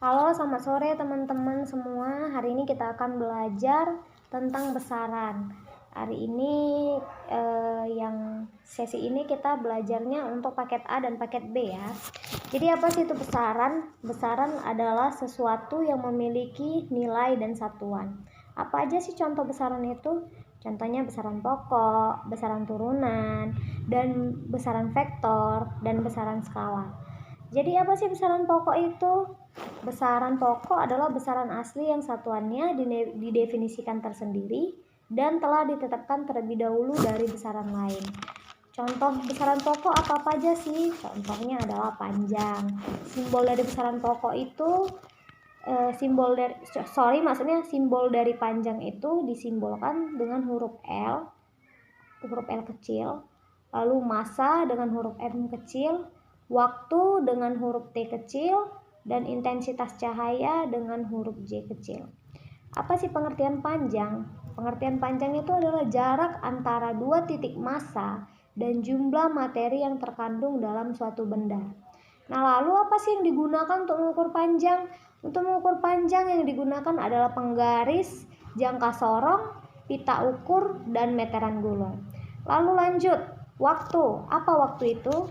Halo, selamat sore teman-teman semua. Hari ini kita akan belajar tentang besaran. Hari ini yang sesi ini kita belajarnya untuk paket A dan paket B ya. Jadi apa sih itu besaran? Besaran adalah sesuatu yang memiliki nilai dan satuan. Apa aja sih contoh besaran itu? Contohnya besaran pokok, besaran turunan, dan besaran vektor, dan besaran skala. Jadi apa sih besaran pokok itu? Besaran pokok adalah besaran asli yang satuannya didefinisikan tersendiri dan telah ditetapkan terlebih dahulu dari besaran lain. Contoh besaran pokok apa aja sih? Contohnya adalah panjang. Simbol dari besaran pokok itu simbol dari panjang itu disimbolkan dengan huruf L kecil, lalu massa dengan huruf M kecil, waktu dengan huruf T kecil, dan intensitas cahaya dengan huruf J kecil. Apa sih pengertian panjang? Pengertian panjang itu adalah jarak antara dua titik massa dan jumlah materi yang terkandung dalam suatu benda. Nah, lalu apa sih yang digunakan untuk mengukur panjang? Untuk mengukur panjang yang digunakan adalah penggaris, jangka sorong, pita ukur, dan meteran gulung. Lalu lanjut, waktu. Apa waktu itu?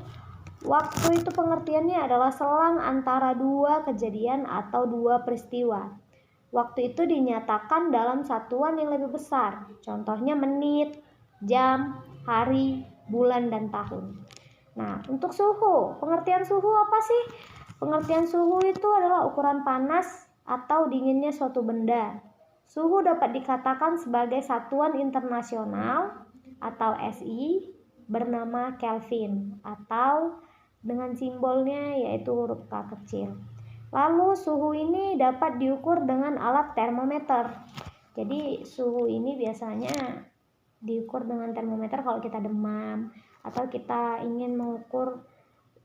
Waktu itu pengertiannya adalah selang antara dua kejadian atau dua peristiwa. Waktu itu dinyatakan dalam satuan yang lebih besar. Contohnya menit, jam, hari, bulan, dan tahun. Nah, untuk suhu, pengertian suhu apa sih? Pengertian suhu itu adalah ukuran panas atau dinginnya suatu benda. Suhu dapat dikatakan sebagai satuan internasional atau SI bernama Kelvin atau dengan simbolnya yaitu huruf K kecil. Lalu suhu ini dapat diukur dengan alat termometer. Jadi suhu ini biasanya diukur dengan termometer kalau kita demam atau kita ingin mengukur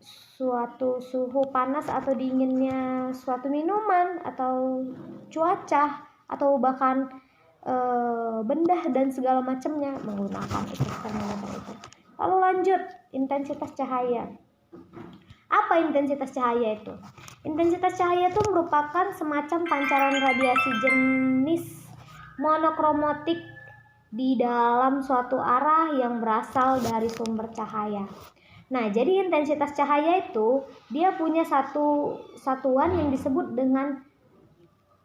suatu suhu panas atau dinginnya suatu minuman atau cuaca atau bahkan benda dan segala macamnya menggunakan termometer itu. Lalu lanjut, intensitas cahaya. Apa intensitas cahaya itu? Intensitas cahaya itu merupakan semacam pancaran radiasi jenis monokromatik di dalam suatu arah yang berasal dari sumber cahaya. Nah, jadi intensitas cahaya itu dia punya satuan yang disebut dengan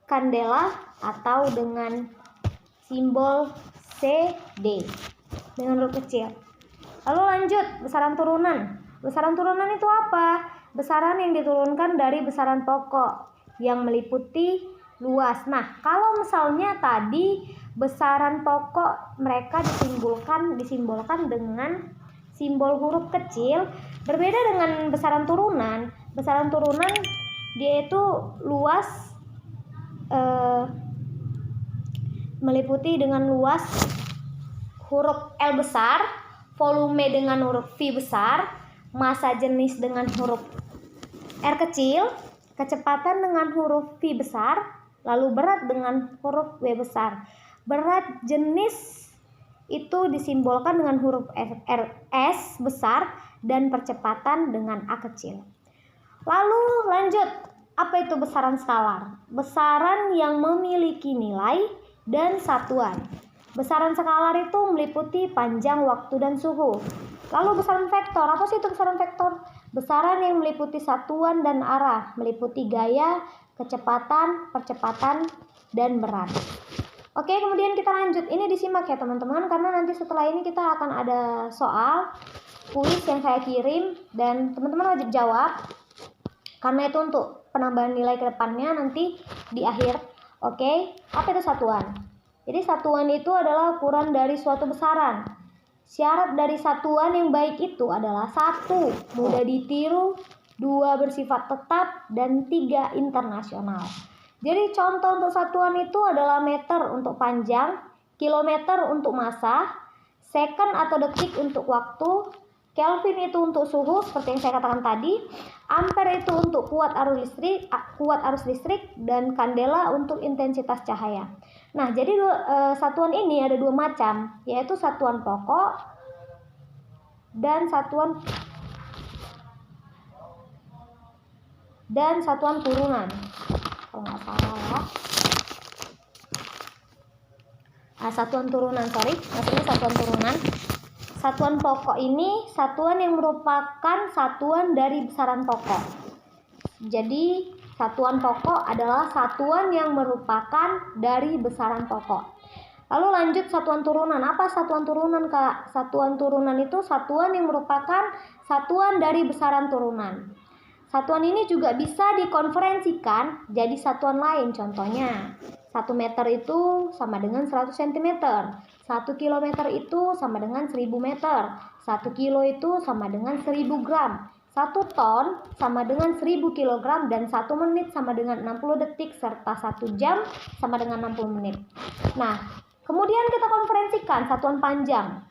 kandela atau dengan simbol CD dengan huruf kecil. Lalu lanjut, besaran turunan. Besaran turunan itu apa? Besaran yang diturunkan dari besaran pokok yang meliputi luas. Nah, kalau misalnya tadi besaran pokok mereka disimbolkan dengan simbol huruf kecil, berbeda dengan besaran turunan. Besaran turunan dia itu luas meliputi dengan luas huruf L besar, volume dengan huruf V besar, massa jenis dengan huruf R kecil, kecepatan dengan huruf V besar, lalu berat dengan huruf W besar. Berat jenis itu disimbolkan dengan huruf S besar dan percepatan dengan A kecil. Lalu lanjut, apa itu besaran skalar? Besaran yang memiliki nilai dan satuan. Besaran skalar itu meliputi panjang, waktu, dan suhu. Lalu besaran vektor, apa sih itu besaran vektor? Besaran yang meliputi satuan dan arah, meliputi gaya, kecepatan, percepatan, dan berat. Oke, kemudian kita lanjut. Ini disimak ya teman-teman, karena nanti setelah ini kita akan ada soal kuis yang saya kirim dan teman-teman wajib jawab. Karena itu untuk penambahan nilai ke depannya nanti di akhir. Oke, apa itu satuan? Jadi satuan itu adalah ukuran dari suatu besaran. Syarat dari satuan yang baik itu adalah 1. Mudah ditiru, 2. Bersifat tetap, dan 3. Internasional. Jadi contoh untuk satuan itu adalah meter untuk panjang, kilometer untuk massa, second atau detik untuk waktu, Kelvin itu untuk suhu seperti yang saya katakan tadi, ampere itu untuk kuat arus listrik, dan kandela untuk intensitas cahaya. Nah, jadi satuan ini ada 2 macam, yaitu satuan pokok dan satuan dan satuan turunan. Kalau nggak salah ya. Satuan turunan, maksudnya satuan turunan. Satuan pokok ini satuan yang merupakan satuan dari besaran pokok. Jadi satuan pokok adalah satuan yang merupakan dari besaran pokok. Lalu lanjut satuan turunan. Apa satuan turunan, Kak? Satuan turunan itu satuan yang merupakan satuan dari besaran turunan. Satuan ini juga bisa dikonferensikan jadi satuan lain. Contohnya, 1 meter itu sama dengan 100 cm. 1 kilometer itu sama dengan 1000 meter. 1 kilo itu sama dengan 1000 gram. 1 ton sama dengan 1000 kg dan 1 menit sama dengan 60 detik serta 1 jam sama dengan 60 menit. Nah, kemudian kita konferensikan satuan panjang.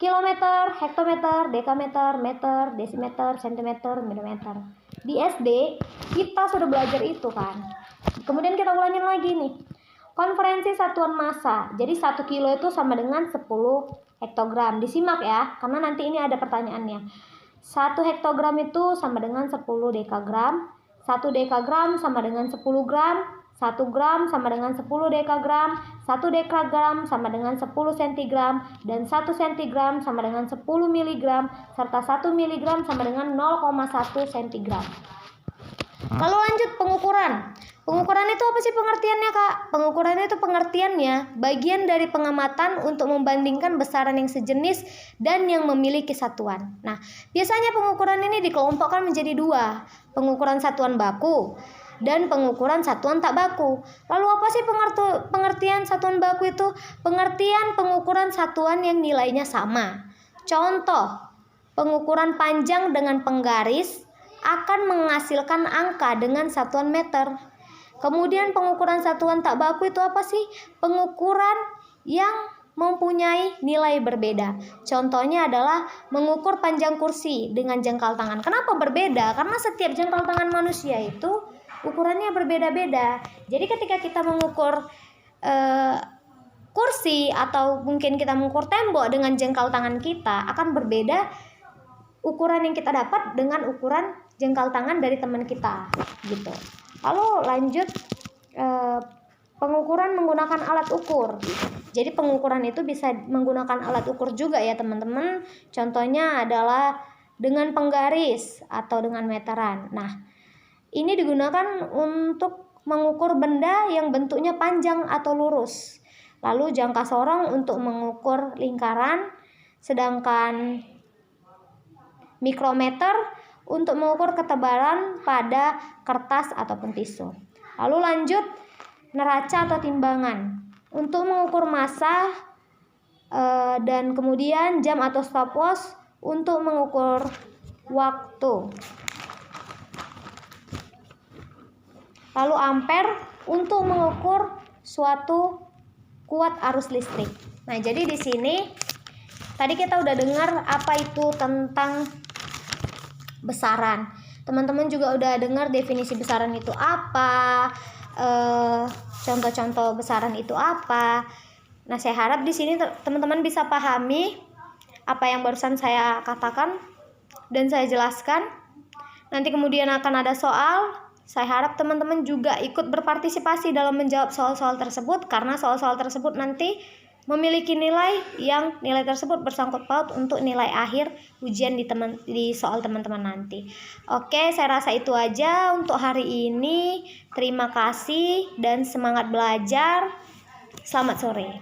Kilometer, hektometer, dekameter, meter, desimeter, sentimeter, milimeter. Di SD kita sudah belajar itu kan. Kemudian kita ulangin lagi nih. Konferensi satuan massa. Jadi 1 kilo itu sama dengan 10 hektogram. Disimak ya, karena nanti ini ada pertanyaannya. 1 hektogram itu sama dengan 10 dekagram. 1 dekagram sama dengan 10 gram. 1 gram sama dengan 10 dekagram, 1 dekagram sama dengan 10 centigram, dan 1 centigram sama dengan 10 miligram, serta 1 miligram sama dengan 0,1 centigram. Lalu lanjut pengukuran. Pengukuran itu apa sih pengertiannya, Kak? Pengukuran itu pengertiannya bagian dari pengamatan untuk membandingkan besaran yang sejenis dan yang memiliki satuan. Nah, biasanya pengukuran ini dikelompokkan menjadi 2, pengukuran satuan baku dan pengukuran satuan tak baku. Lalu apa sih pengertian satuan baku itu? Pengertian pengukuran satuan yang nilainya sama. Contoh, pengukuran panjang dengan penggaris akan menghasilkan angka dengan satuan meter. Kemudian pengukuran satuan tak baku itu apa sih? Pengukuran yang mempunyai nilai berbeda. Contohnya adalah mengukur panjang kursi dengan jengkal tangan. Kenapa berbeda? Karena setiap jengkal tangan manusia itu ukurannya berbeda-beda. Jadi ketika kita mengukur kursi atau mungkin kita mengukur tembok dengan jengkal tangan kita, akan berbeda ukuran yang kita dapat dengan ukuran jengkal tangan dari teman kita gitu. Lalu lanjut pengukuran menggunakan alat ukur. Jadi pengukuran itu bisa menggunakan alat ukur juga ya teman-teman. Contohnya adalah dengan penggaris atau dengan meteran. Nah, ini digunakan untuk mengukur benda yang bentuknya panjang atau lurus. Lalu jangka sorong untuk mengukur lingkaran, sedangkan mikrometer untuk mengukur ketebalan pada kertas ataupun tisu. Lalu lanjut neraca atau timbangan untuk mengukur massa, dan kemudian jam atau stopwatch untuk mengukur waktu. Lalu ampere untuk mengukur suatu kuat arus listrik. Nah, jadi di sini tadi kita udah dengar apa itu tentang besaran. Teman-teman juga udah dengar definisi besaran itu apa, contoh-contoh besaran itu apa. Nah, saya harap di sini teman-teman bisa pahami apa yang barusan saya katakan dan saya jelaskan. Nanti kemudian akan ada soal. Saya harap teman-teman juga ikut berpartisipasi dalam menjawab soal-soal tersebut, karena soal-soal tersebut nanti memiliki nilai tersebut bersangkut paut untuk nilai akhir ujian di soal teman-teman nanti. Oke, saya rasa itu aja untuk hari ini. Terima kasih dan semangat belajar. Selamat sore.